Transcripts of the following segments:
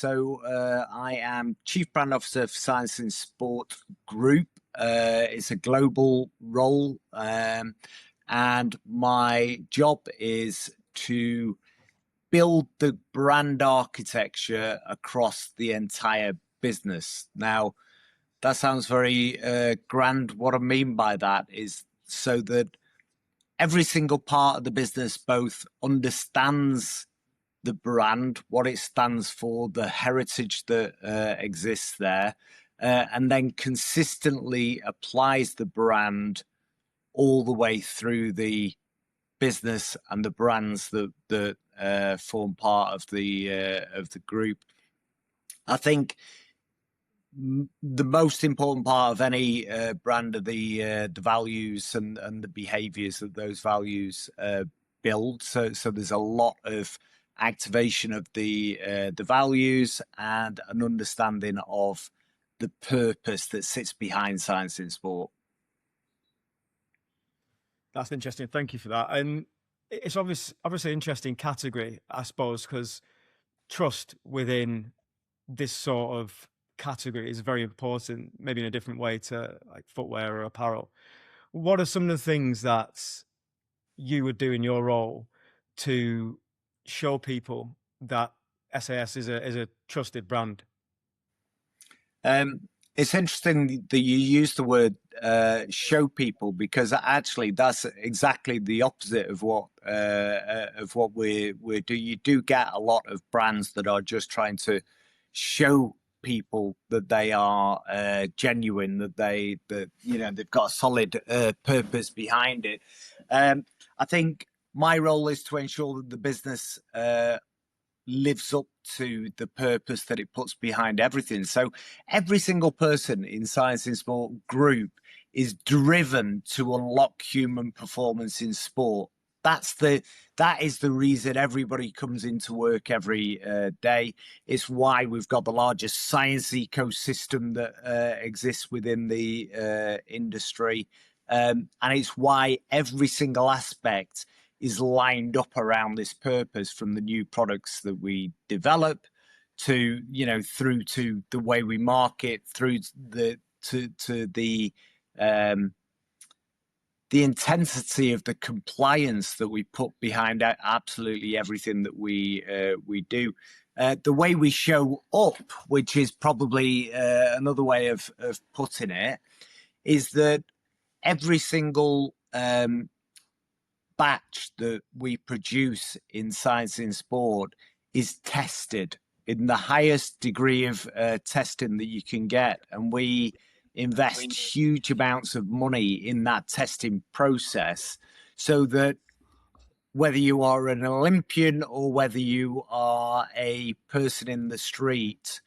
I am Chief Brand Officer for Science in Sport Group. It's a global role, and my job is to build the brand architecture across the entire business. Now, that sounds very grand. What I mean by that is so that every single part of the business both understands the brand, what it stands for, the heritage that exists there, and then consistently applies the brand all the way through the business and the brands that form part of the group. I think the most important part of any brand are the values and the behaviors that those values build. So there's a lot of activation of the values and an understanding of the purpose that sits behind science in sport. That's interesting. Thank you for that. And it's obviously an interesting category, I suppose, because trust within this sort of category is very important, maybe in a different way to like footwear or apparel. What are some of the things that you would do in your role to show people that SIS is a trusted brand? It's interesting that you use the word show people, because actually that's exactly the opposite of what we do. You do get a lot of brands that are just trying to show people that they are genuine, that they've got a solid purpose behind it. I think my role is to ensure that the business lives up to the purpose that it puts behind everything. So every single person in Science in Sport Group is driven to unlock human performance in sport. That is the reason everybody comes into work every day. It's why we've got the largest science ecosystem that exists within the industry, and it's why every single aspect is lined up around this purpose, from the new products that we develop to, through to the way we market, through to the intensity of the compliance that we put behind absolutely everything that we do. The way we show up, which is probably another way of putting it, is that every single batch that we produce in Science in Sport is tested in the highest degree of testing that you can get, and we invest huge amounts of money in that testing process, so that whether you are an Olympian or whether you are a person in the street,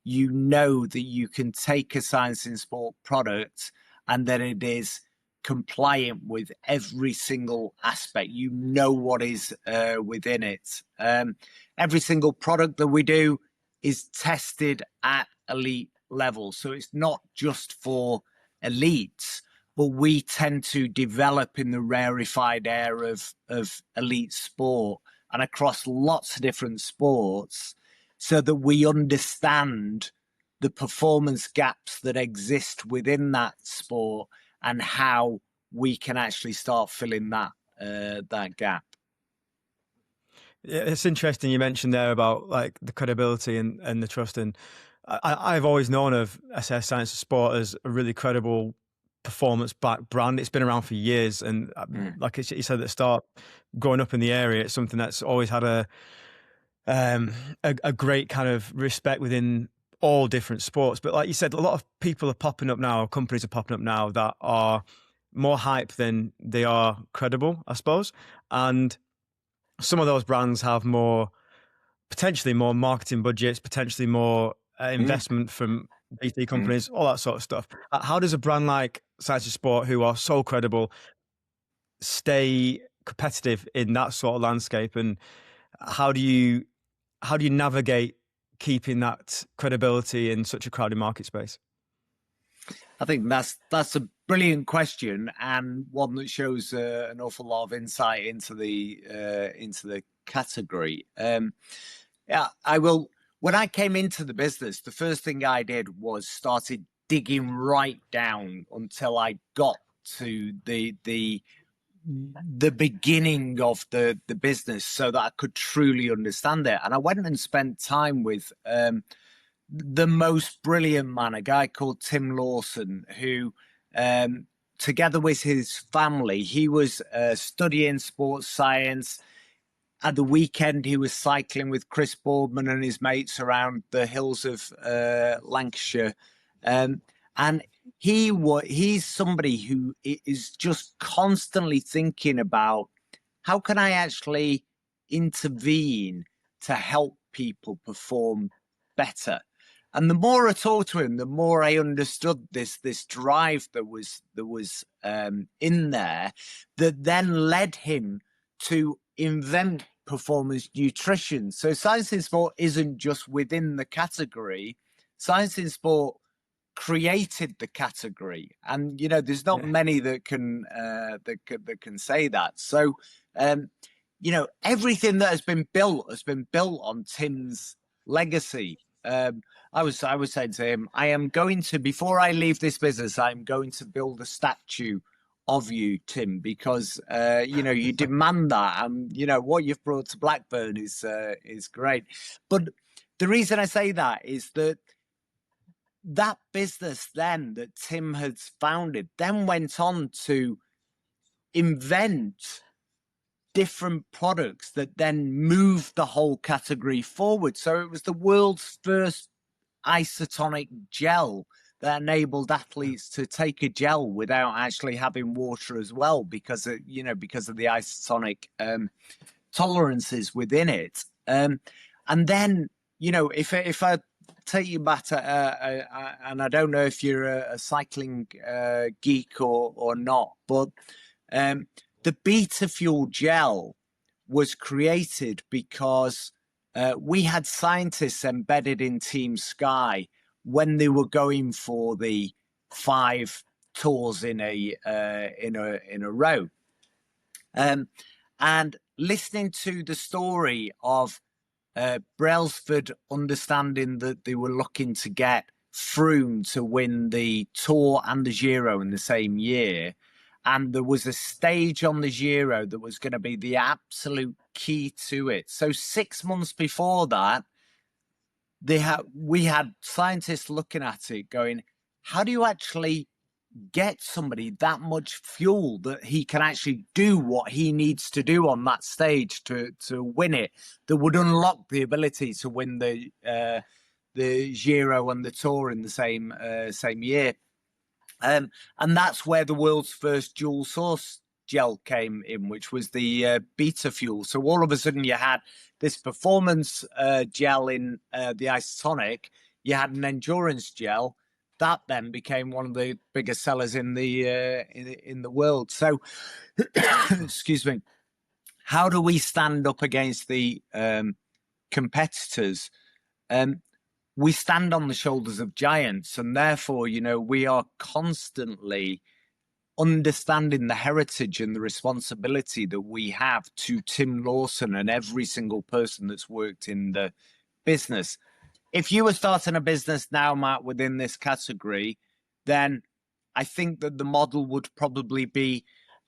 you know that you can take a Science in Sport product and that it is compliant with every single aspect. You know what is within it. Every single product that we do is tested at elite level. So it's not just for elites, but we tend to develop in the rarefied air of elite sport and across lots of different sports, so that we understand the performance gaps that exist within that sport and how we can actually start filling that gap. Yeah, it's interesting you mentioned there about like the credibility and the trust. And I've always known of SIS Science of Sport as a really credible performance-backed brand. It's been around for years, and like you said at the start, growing up in the area, it's something that's always had a great kind of respect within all different sports. But like you said, a lot of people are popping up now, companies are popping up now that are more hype than they are credible, I suppose. And some of those brands have potentially more marketing budgets, potentially more investment from BT companies, all that sort of stuff. How does a brand like Science of Sport, who are so credible, stay competitive in that sort of landscape? And how do you navigate keeping that credibility in such a crowded market space? I think that's a brilliant question, and one that shows an awful lot of insight into the category. Yeah, I will When I came into the business, the first thing I did was started digging right down until I got to the beginning of the business so that I could truly understand it. And I went and spent time with the most brilliant man, a guy called Tim Lawson, who together with his family, he was studying sports science. At the weekend, he was cycling with Chris Boardman and his mates around the hills of Lancashire. And he's somebody who is just constantly thinking about how can I actually intervene to help people perform better. And the more I talked to him, the more I understood this drive that was in there, that then led him to invent performance nutrition. So science in sport isn't just within the category. Science in sport created the category, and there's not many that can say that. So everything that has been built on Tim's legacy. I was saying to him, I am going to, before I leave this business, I'm going to build a statue of you, Tim, because you demand that, and what you've brought to Blackburn is great. But the reason I say that is that business then that Tim had founded then went on to invent different products that then moved the whole category forward. So it was the world's first isotonic gel that enabled athletes to take a gel without actually having water as well, because of the isotonic tolerances within it. And then if I take you back to, and I don't know if you're a cycling geek or not, but the beta fuel gel was created because we had scientists embedded in Team Sky when they were going for the 5 tours in a row, and listening to the story of Brailsford understanding that they were looking to get Froome to win the Tour and the Giro in the same year. And there was a stage on the Giro that was going to be the absolute key to it. So 6 months before that, we had scientists looking at it going, how do you actually get somebody that much fuel that he can actually do what he needs to do on that stage to win it, that would unlock the ability to win the Giro and the Tour in the same year. And that's where the world's first dual source gel came in, which was the beta fuel. So all of a sudden you had this performance gel in the isotonic, you had an endurance gel. That then became one of the biggest sellers in the world. So, excuse me, how do we stand up against the competitors? We stand on the shoulders of giants, and therefore, we are constantly understanding the heritage and the responsibility that we have to Tim Lawson and every single person that's worked in the business. If you were starting a business now, Matt, within this category, then I think that the model would probably be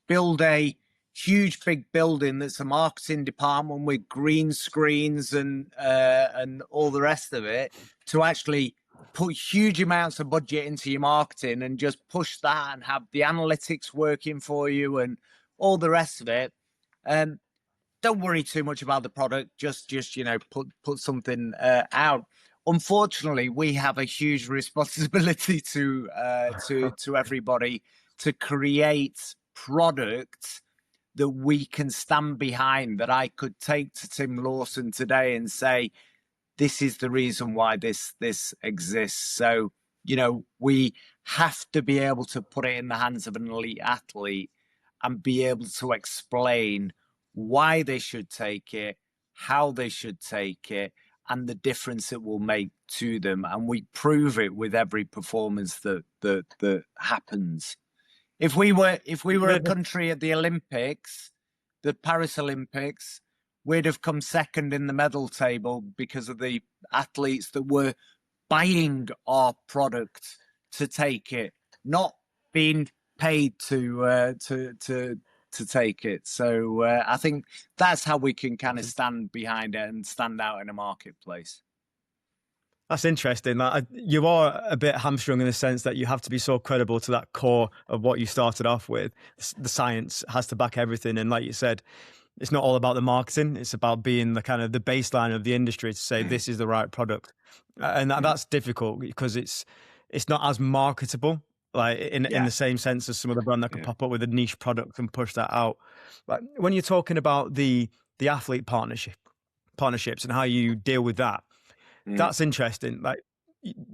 build a huge big building that's a marketing department with green screens and all the rest of it, to actually put huge amounts of budget into your marketing and just push that and have the analytics working for you and all the rest of it. Don't worry too much about the product. Just put something out. Unfortunately, we have a huge responsibility to everybody to create products that we can stand behind, that I could take to Tim Lawson today and say, this is the reason why this exists. So, we have to be able to put it in the hands of an elite athlete and be able to explain why they should take it, how they should take it, and the difference it will make to them. And we prove it with every performance that happens. If we were a country at the Olympics, the Paris Olympics, we'd have come second in the medal table because of the athletes that were buying our product to take it, not being paid to take it. So I think that's how we can kind of stand behind it and stand out in a marketplace. That's interesting. Like, you are a bit hamstrung in the sense that you have to be so credible to that core of what you started off with. The science has to back everything, and like you said, it's not all about the marketing. It's about being the kind of the baseline of the industry to say this is the right product, and that's difficult because it's not as marketable, like in the same sense as some other brand that could pop up with a niche product and push that out. Like when you're talking about the athlete partnerships and how you deal with that, that's interesting. Like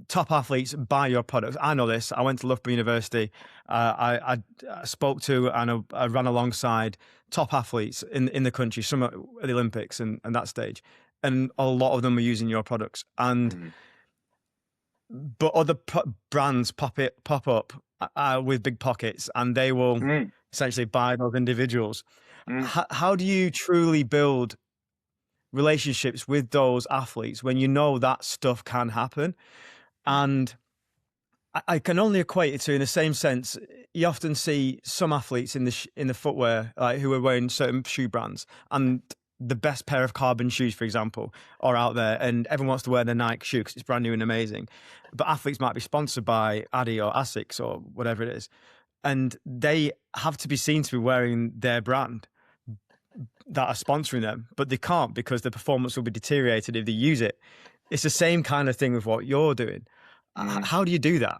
top athletes buy your products. I know this. I went to Loughborough University. I spoke to and I ran alongside top athletes in the country, some at the Olympics and that stage, and a lot of them were using your products. And but other brands pop up with big pockets, and they will essentially buy those individuals. How do you truly build relationships with those athletes when you know that stuff can happen? And I can only equate it to, in the same sense, you often see some athletes in the footwear, like who are wearing certain shoe brands, and the best pair of carbon shoes, for example, are out there, and everyone wants to wear their Nike shoe because it's brand new and amazing. But athletes might be sponsored by Adi or Asics or whatever it is, and they have to be seen to be wearing their brand that are sponsoring them, but they can't because the performance will be deteriorated if they use it. It's the same kind of thing with what you're doing. How do you do that?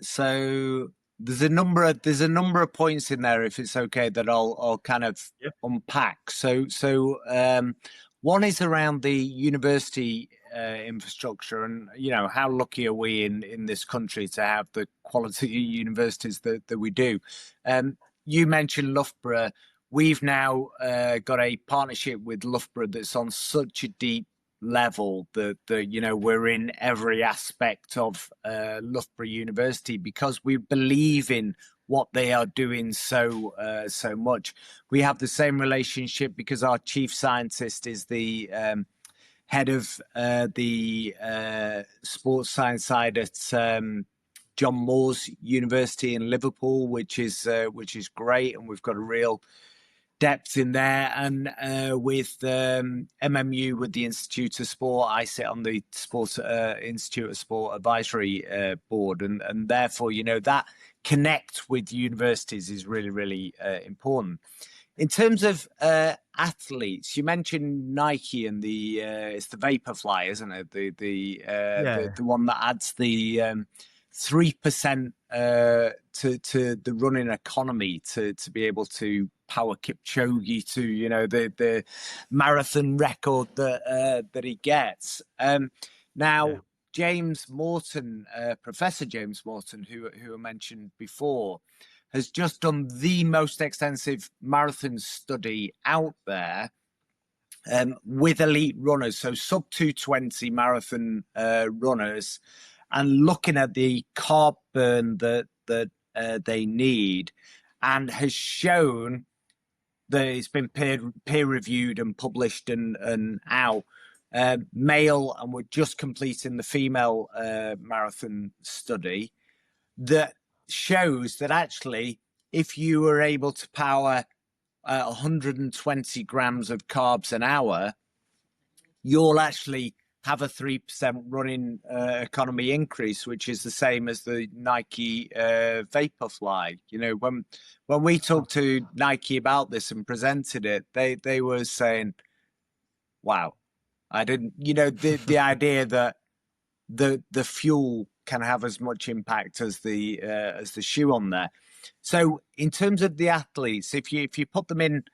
So there's a number of points in there, if it's okay, that I'll kind of unpack. So one is around the university infrastructure, and how lucky are we in this country to have the quality universities that we do. You mentioned Loughborough. We've now got a partnership with Loughborough that's on such a deep level that we're in every aspect of Loughborough University because we believe in what they are doing so much. We have the same relationship because our chief scientist is the head of the sports science side at John Moores University in Liverpool, which is great, and we've got a real depth in there. And with MMU, with the Institute of Sport, I sit on the Sports Institute of Sport Advisory Board, and therefore, that connect with universities is really, really important. In terms of athletes, you mentioned Nike and it's the Vaporfly, isn't it? The one that adds the 3% to the running economy to be able to power Kipchoge to the marathon record that he gets. Now, James Morton, Professor James Morton, who I mentioned before, has just done the most extensive marathon study out there with elite runners, so sub 220 marathon runners, and looking at the carb burn that they need, and has shown that it's been peer reviewed and published and out. Male, and we're just completing the female marathon study that shows that actually, if you were able to power 120 grams of carbs an hour, you'll actually have a 3% running economy increase, which is the same as the Nike Vaporfly. When we talked to Nike about this and presented it, they were saying, "Wow, I didn't." The idea that the fuel can have as much impact as the shoe on there. So in terms of the athletes, if you put them in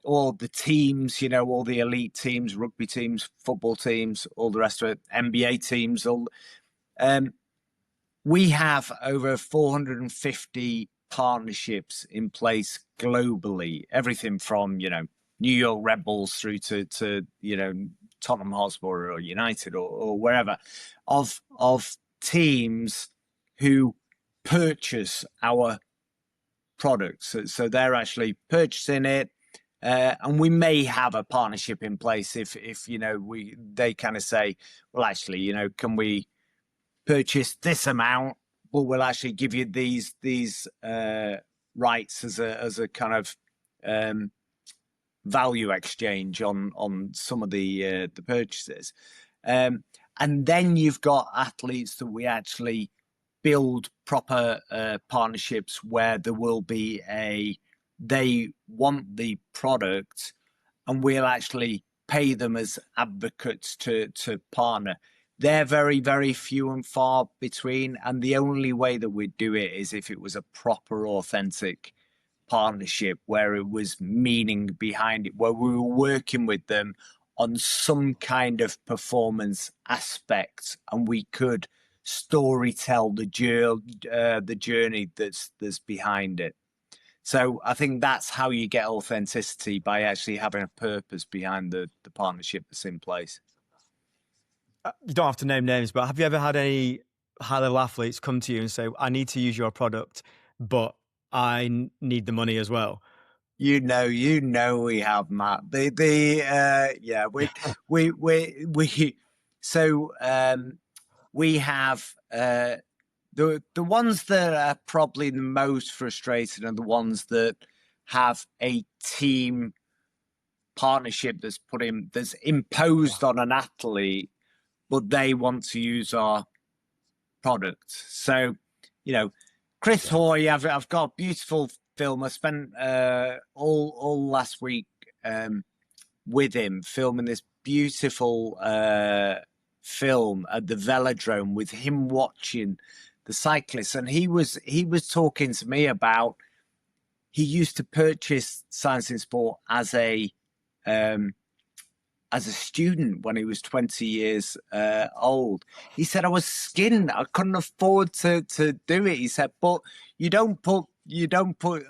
all the teams, all the elite teams, rugby teams, football teams, all the rest of it, NBA teams, we have over 450 partnerships in place globally. Everything from New York Red Bulls through to Tottenham Hotspur or United or wherever, of teams who purchase our products. So they're actually purchasing it, And we may have a partnership in place if they kind of say, well, actually, can we purchase this amount, but we'll actually give you these rights as a kind of value exchange on some of the purchases. And then you've got athletes that we actually build proper partnerships where there will be they want the product and we'll actually pay them as advocates to partner. They're very, very few and far between. And the only way that we'd do it is if it was a proper, authentic partnership where it was meaning behind it, where we were working with them on some kind of performance aspect and we could story tell the journey that's behind it. So I think that's how you get authenticity, by actually having a purpose behind the partnership that's in place. You don't have to name names, but have you ever had any high-level athletes come to you and say, I need to use your product, but I need the money as well? We have, Matt. We have the ones that are probably the most frustrated are the ones that have a team partnership that's imposed on an athlete, but they want to use our product. So, Chris Hoy, I've got a beautiful film. I spent all last week with him filming this beautiful film at the velodrome with him watching the cyclists, and he was talking to me about he used to purchase Science in Sport as a student when he was 20 years old. He said, I was skinned. I couldn't afford to do it. He said, but you don't put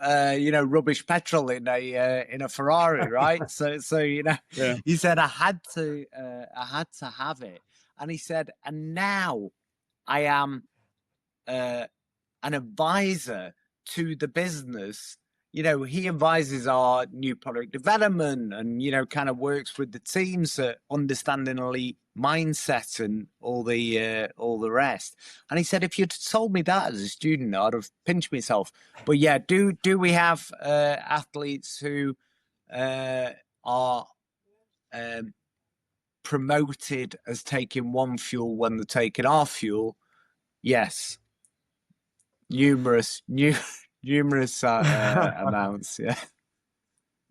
rubbish petrol in a Ferrari, right? so yeah. He said I had to have it, and he said, and now I am an advisor to the business. He advises our new product development and, kind of works with the teams at understanding elite mindset and all the rest. And he said, if you'd told me that as a student, I'd have pinched myself. But yeah, do we have athletes who are promoted as taking one fuel when they're taking our fuel? Yes. Numerous amounts, yeah.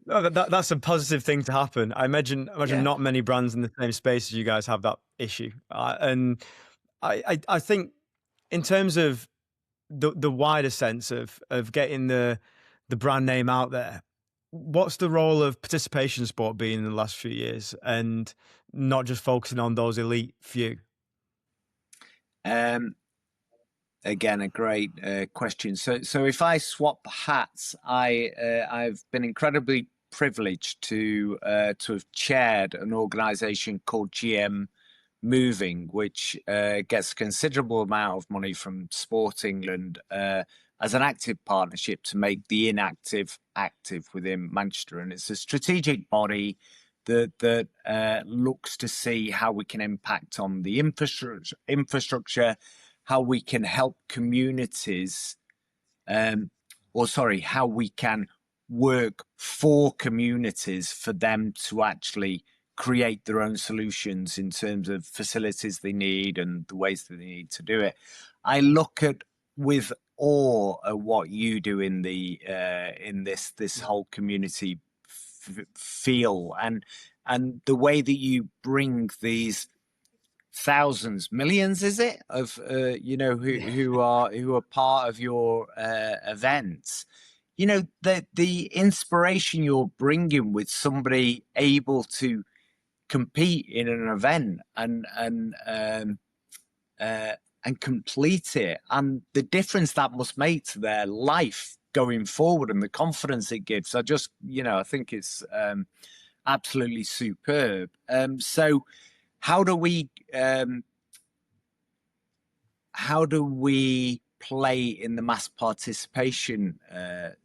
No, that's a positive thing to happen. I imagine not many brands in the same space as you guys have that issue. And I think in terms of the wider sense of getting the brand name out there, what's the role of participation sport been in the last few years, and not just focusing on those elite few? Again, a great question. So if I swap hats, I've been incredibly privileged to have chaired an organisation called GM Moving, which gets a considerable amount of money from Sport England as an active partnership to make the inactive active within Manchester, and it's a strategic body that looks to see how we can impact on the infrastructure, how we can help communities, how we can work for communities for them to actually create their own solutions in terms of facilities they need and the ways that they need to do it. I look at with awe at what you do in this whole community feel and the way that you bring these thousands, millions, is it, of who are part of your events. The inspiration you're bringing with somebody able to compete in an event and complete it, and the difference that must make to their life going forward and the confidence it gives. I think it's absolutely superb. So how do we play in the mass participation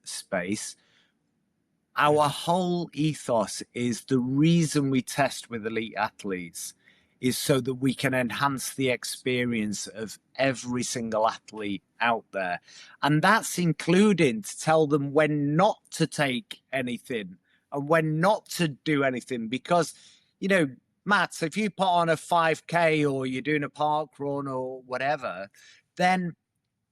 space? our whole ethos is the reason we test with elite athletes is so that we can enhance the experience of every single athlete out there. And that's including to tell them when not to take anything and when not to do anything. Because, you know, Matt, if you put on a 5K or you're doing a park run or whatever, then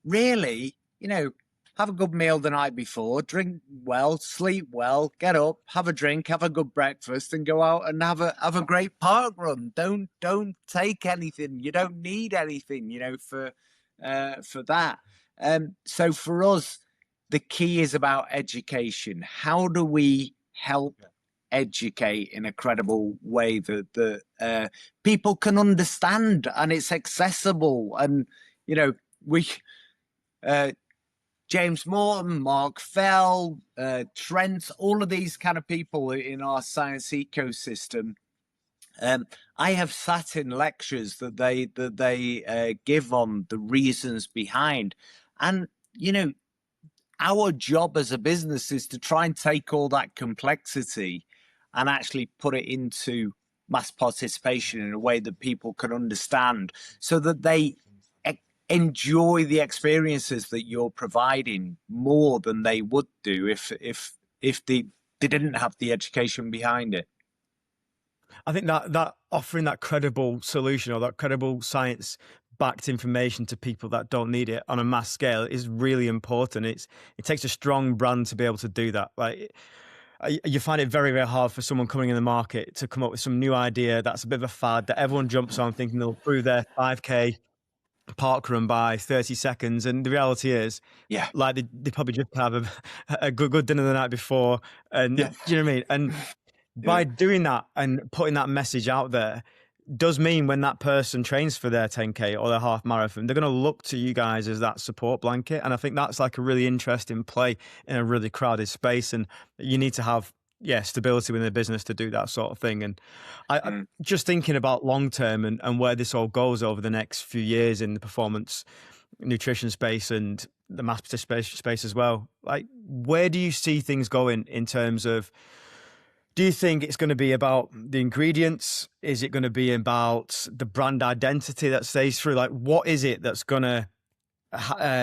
really, you know, have a good meal the night before, drink well, sleep well, get up, have a drink, have a good breakfast, and go out and have a great park run. Don't take anything. You don't need anything, you know, for that. So for us, the key is about education. How do we help educate in a credible way that people can understand and it's accessible? And you know, we. James Morton, Mark Fell, Trent, all of these kind of people in our science ecosystem. I have sat in lectures that they give on the reasons behind, and you know, our job as a business is to try and take all that complexity and actually put it into mass participation in a way that people can understand, so that they enjoy the experiences that you're providing more than they would do if they didn't have the education behind it. I think that offering that credible solution or that credible science backed information to people that don't need it on a mass scale is really important. It takes a strong brand to be able to do that. Like, you find it very, very hard for someone coming in the market to come up with some new idea that's a bit of a fad that everyone jumps on thinking they'll prove their 5K park run by 30 seconds. And the reality is, Yeah, like they probably just have a good dinner the night before. And yeah, do you know what I mean? And by doing that and putting that message out there does mean when that person trains for their 10K or their half marathon, they're going to look to you guys as that support blanket. And I think that's like a really interesting play in a really crowded space. And you need to have, stability within the business to do that sort of thing. And I just thinking about long term and where this all goes over the next few years in the performance nutrition space and the mass participation space as well. Like, where do you see things going in terms of, do you think it's going to be about the ingredients? Is it going to be about the brand identity that stays through? Like, what is it that's going to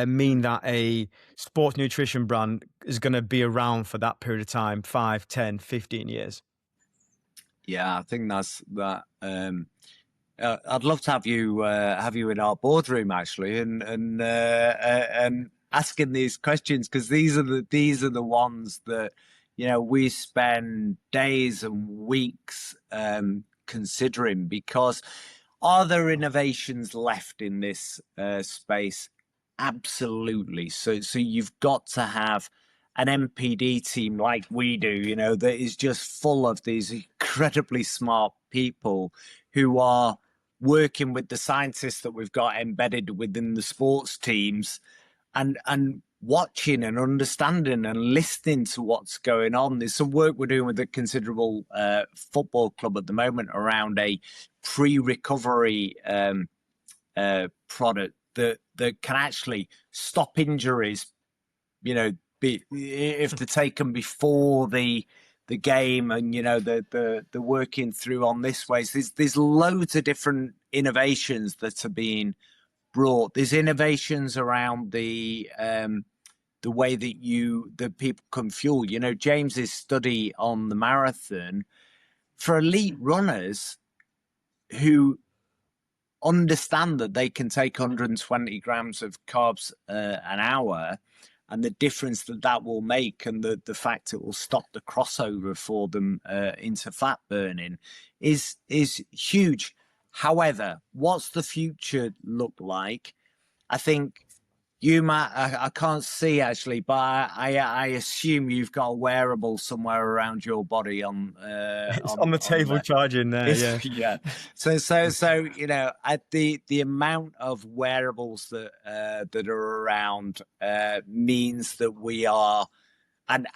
mean that a sports nutrition brand is going to be around for that period of time, 5, 10, 15 years? Yeah, I think that's that. I'd love to have you in our boardroom actually, and asking these questions, because these are the ones that, you know, we spend days and weeks considering, because are there innovations left in this space? Absolutely. So you've got to have an MPD team like we do, you know, that is just full of these incredibly smart people who are working with the scientists that we've got embedded within the sports teams, and watching and understanding and listening to what's going on. There's some work we're doing with a considerable football club at the moment around a pre-recovery product that can actually stop injuries, you know, if they're taken before the game, and you know the working through on this way. So there's loads of different innovations that are being brought. There's innovations around the way that people can fuel. You know, James's study on the marathon for elite runners who understand that they can take 120 grams of carbs an hour, and the difference that will make, and the fact it will stop the crossover for them into fat burning is huge. However, what's the future look like? I think you, Matt, I can't see actually, but I assume you've got a wearable somewhere around your body on It's on the table charging there. Yeah. Yeah. So you know, at the amount of wearables that are around means that we are, and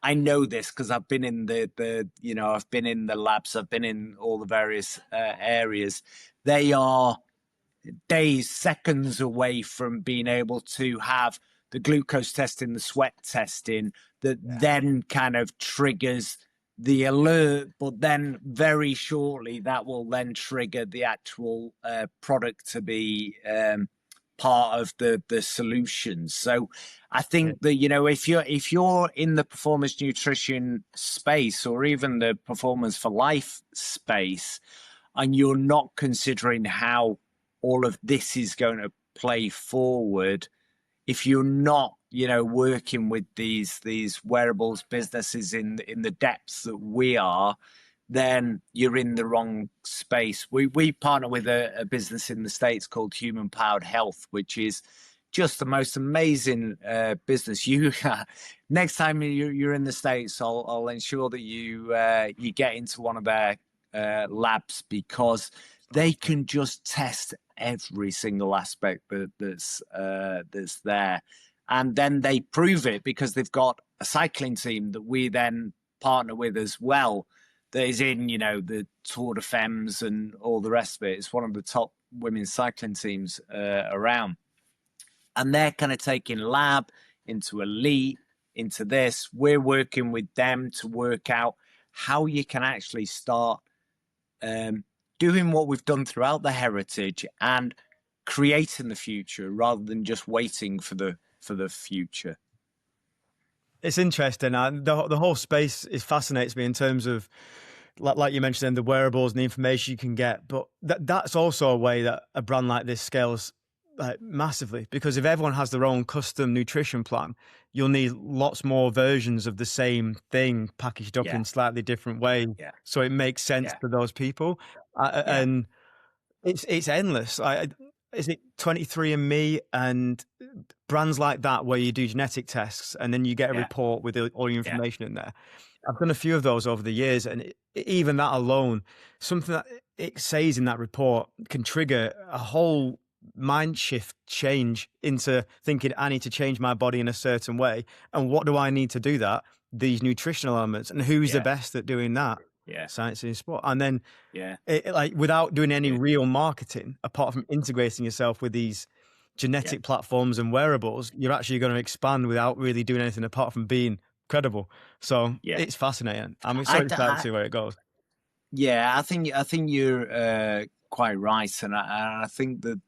I know this because I've been in I've been in the labs, I've been in all the various areas. They are days, seconds away from being able to have the glucose testing, the sweat testing, that then kind of triggers the alert, but then very shortly that will then trigger the actual product to be part of the solutions. So I think that, you know, if you're in the performance nutrition space or even the performance for life space, and you're not considering how all of this is going to play forward, if you're not, you know, working with these wearables businesses in the depths that we are, then you're in the wrong space. We partner with a business in the States called Human Powered Health, which is just the most amazing business. You next time you're in the States, I'll ensure that you get into one of their labs, because they can just test every single aspect that's there, and then they prove it because they've got a cycling team that we then partner with as well, that is in, you know, the Tour de Femmes and all the rest of it. It's one of the top women's cycling teams around, and they're kind of taking lab into elite into this. We're working with them to work out how you can actually start doing what we've done throughout the heritage and creating the future rather than just waiting for the future. It's interesting. The whole space fascinates me in terms of, like you mentioned, the wearables and the information you can get. But that's also a way that a brand like this scales massively, because if everyone has their own custom nutrition plan, you'll need lots more versions of the same thing packaged up in slightly different ways. So it makes sense for those people. And it's endless. Is it 23andMe and brands like that where you do genetic tests and then you get a report with all your information in there? I've done a few of those over the years, and even that alone, something that it says in that report can trigger a whole mind shift change into thinking, I need to change my body in a certain way. And what do I need to do that? These nutritional elements, and who's the best at doing that? Science in sport. And then like without doing any real marketing, apart from integrating yourself with these genetic platforms and wearables, you're actually going to expand without really doing anything apart from being credible. So it's fascinating. I'm so excited to see where it goes. Yeah, I think you're quite right, and I think that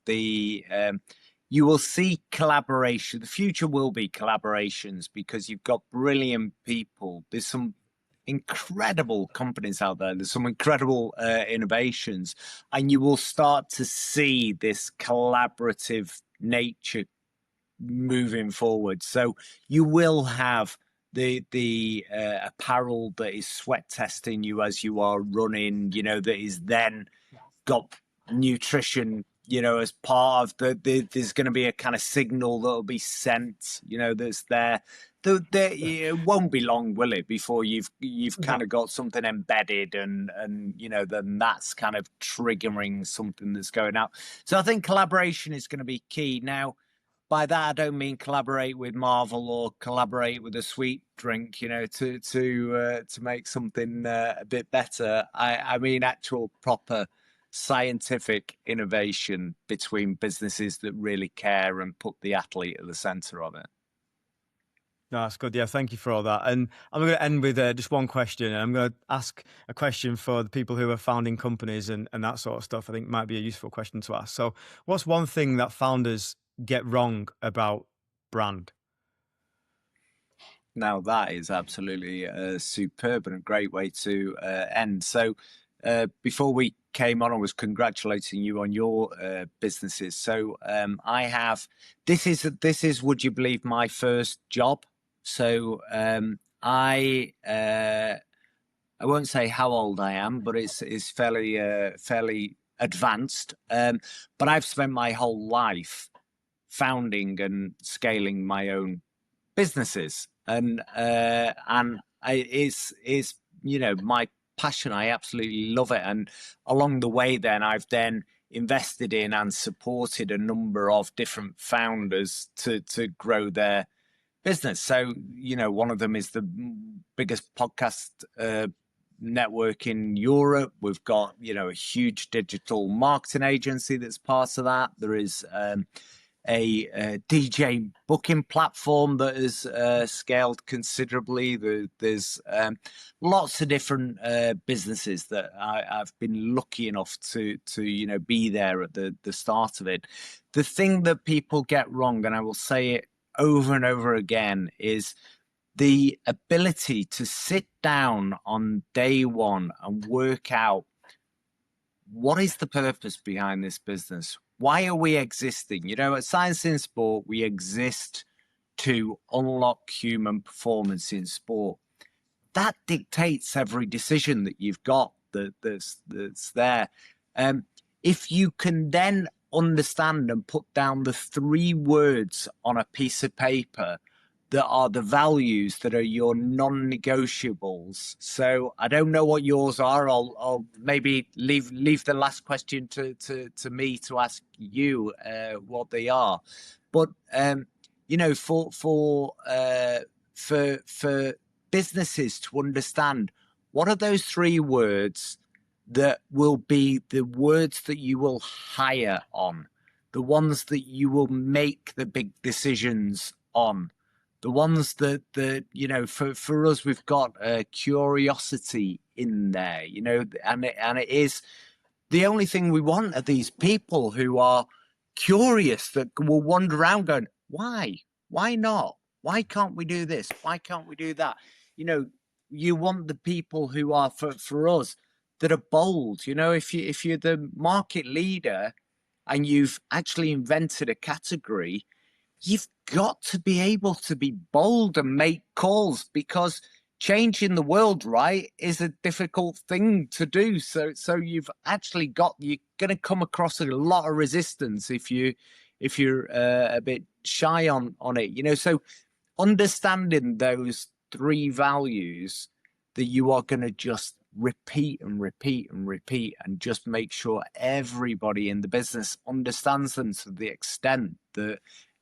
you will see collaboration. The future will be collaborations because you've got brilliant people. There's some incredible companies out there. There's some incredible innovations, and you will start to see this collaborative nature moving forward. So you will have the apparel that is sweat testing you as you are running, you know, that is then got nutrition, you know, as part of there's going to be a kind of signal that will be sent, you know, that's there. It won't be long, will it, before you've kind of got something embedded and you know, then that's kind of triggering something that's going out. So I think collaboration is going to be key. Now, by that I don't mean collaborate with Marvel or collaborate with a sweet drink, you know, to make something a bit better. I mean actual proper scientific innovation between businesses that really care and put the athlete at the center of it. No, that's good. Yeah, thank you for all that. And I'm going to end with just one question. And I'm going to ask a question for the people who are founding companies and that sort of stuff. I think might be a useful question to ask. So what's one thing that founders get wrong about brand? Now, that is absolutely superb and a great way to end. So before we came on, I was congratulating you on your businesses. So I have, this is, would you believe, my first job. So I won't say how old I am, but it's fairly advanced. But I've spent my whole life founding and scaling my own businesses, and it's you know, my passion. I absolutely love it, and along the way, then I've invested in and supported a number of different founders to grow their business. So, you know, one of them is the biggest podcast network in Europe. We've got, you know, a huge digital marketing agency that's part of that. There is DJ booking platform that has scaled considerably. There's lots of different businesses that I've been lucky enough to be there at the start of it. The thing that people get wrong, and I will say it over and over again, is the ability to sit down on day one and work out, what is the purpose behind this business? Why are we existing? At Science in Sport, we exist to unlock human performance in sport. That dictates every decision that you've got that's there. If you can then understand and put down the 3 words on a piece of paper that are the values that are your non-negotiables. So I don't know what yours are. I'll maybe leave the last question to me to ask you what they are. But for businesses to understand, what are those 3 words that will be the words that you will hire on, the ones that you will make the big decisions on, the ones that for us, we've got curiosity in there, and it is the only thing we want are these people who are curious, that will wander around going, why not? Why can't we do this? Why can't we do that? You want the people who are for us that are bold. If you're the market leader and you've actually invented a category, you've got to be able to be bold and make calls, because changing the world, right, is a difficult thing to do. So you're going to come across a lot of resistance if you're a bit shy on it. So understanding those 3 values that you are going to just repeat and repeat and repeat, and just make sure everybody in the business understands them to the extent that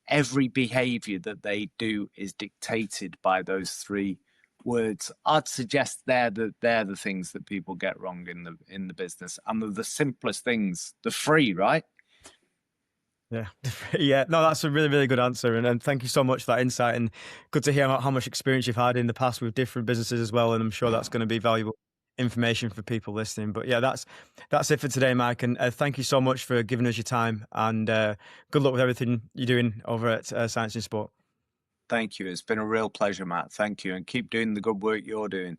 every behavior that they do is dictated by those 3 words. I'd suggest they're the things that people get wrong in the business, and they're the simplest things. The 3, right? Yeah, yeah. No, that's a really, really good answer, and thank you so much for that insight. And good to hear how much experience you've had in the past with different businesses as well. And I'm sure that's going to be valuable information for people listening. But yeah, that's it for today, Mike. And thank you so much for giving us your time. And good luck with everything you're doing over at Science in Sport. Thank you. It's been a real pleasure, Matt. Thank you, and keep doing the good work you're doing.